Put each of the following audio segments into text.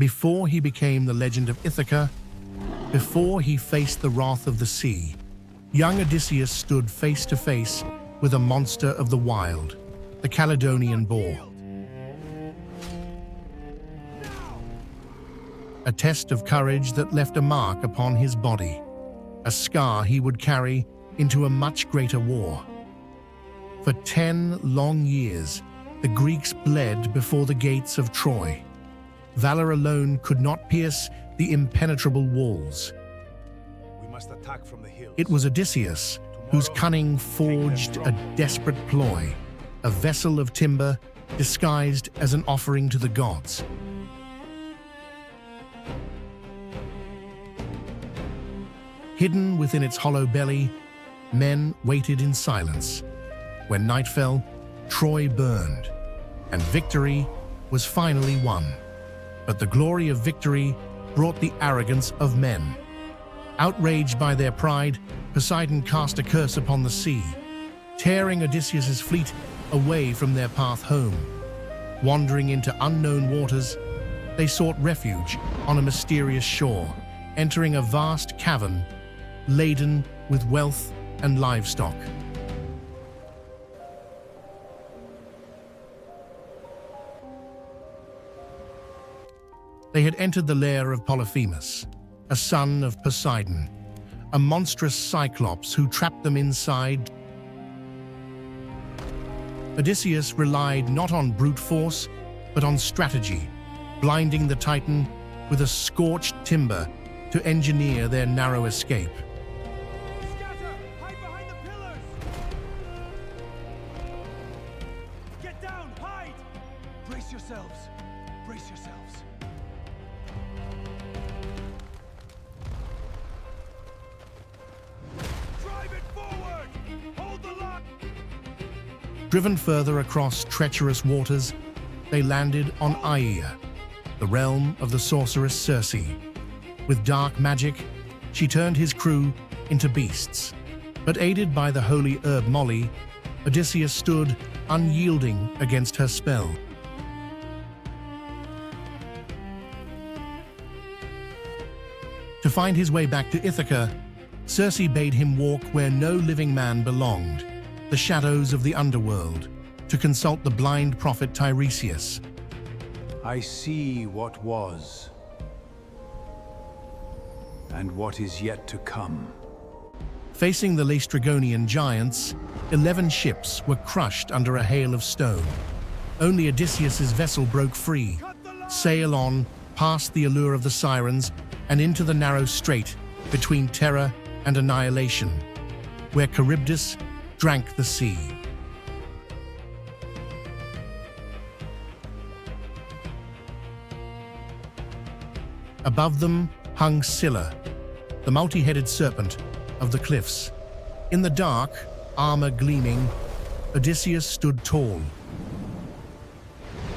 Before he became the legend of Ithaca, before he faced the wrath of the sea, young Odysseus stood face to face with a monster of the wild, the Calydonian Boar. A test of courage that left a mark upon his body, a scar he would carry into a much greater war. For 10 long years, the Greeks bled before the gates of Troy. Valor alone could not pierce the impenetrable walls. We must attack from the hills. It was Odysseus whose cunning forged a desperate ploy, a vessel of timber disguised as an offering to the gods. Hidden within its hollow belly, men waited in silence. When night fell, Troy burned, and victory was finally won. But the glory of victory brought the arrogance of men. Outraged by their pride, Poseidon cast a curse upon the sea, tearing Odysseus's fleet away from their path home. Wandering into unknown waters, they sought refuge on a mysterious shore, entering a vast cavern laden with wealth and livestock. They had entered the lair of Polyphemus, a son of Poseidon, a monstrous Cyclops who trapped them inside. Odysseus relied not on brute force, but on strategy, blinding the Titan with a scorched timber to engineer their narrow escape. Scatter! Hide behind the pillars! Get down! Hide! Brace yourselves! Brace yourselves! Drive it forward! Hold the line! Driven further across treacherous waters, they landed on Aiaia, the realm of the sorceress Circe. With dark magic, she turned his crew into beasts. But aided by the holy herb Molly, Odysseus stood unyielding against her spell. To find his way back to Ithaca, Circe bade him walk where no living man belonged, the shadows of the Underworld, to consult the blind prophet Tiresias. I see what was, and what is yet to come. Facing the Laestrygonian giants, 11 ships were crushed under a hail of stone. Only Odysseus's vessel broke free, sail on, past the allure of the sirens, and into the narrow strait between terror and annihilation, where Charybdis drank the sea. Above them hung Scylla, the multi-headed serpent of the cliffs. In the dark, armor gleaming, Odysseus stood tall,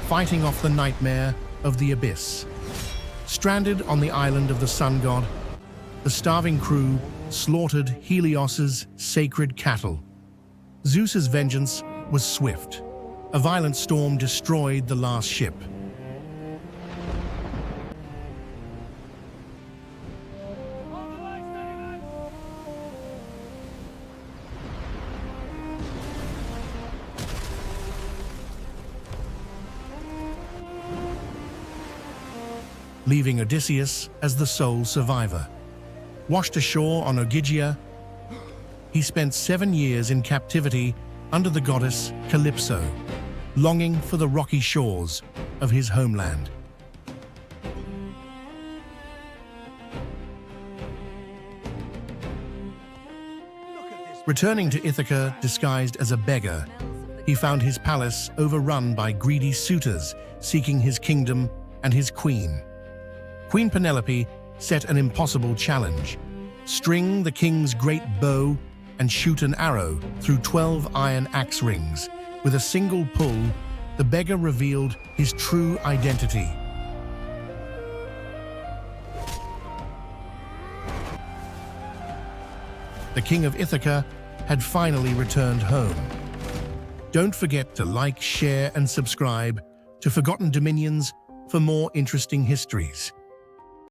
fighting off the nightmare of the abyss. Stranded on the island of the sun god, the starving crew slaughtered Helios's sacred cattle. Zeus's vengeance was swift. A violent storm destroyed the last ship. Leaving Odysseus as the sole survivor. Washed ashore on Ogygia, he spent 7 years in captivity under the goddess Calypso, longing for the rocky shores of his homeland. Returning to Ithaca disguised as a beggar, he found his palace overrun by greedy suitors seeking his kingdom and his queen. Queen Penelope set an impossible challenge: string the king's great bow and shoot an arrow through 12 iron axe rings. With a single pull, the beggar revealed his true identity. The King of Ithaca had finally returned home. Don't forget to like, share, and subscribe to Forgotten Dominions for for more interesting histories.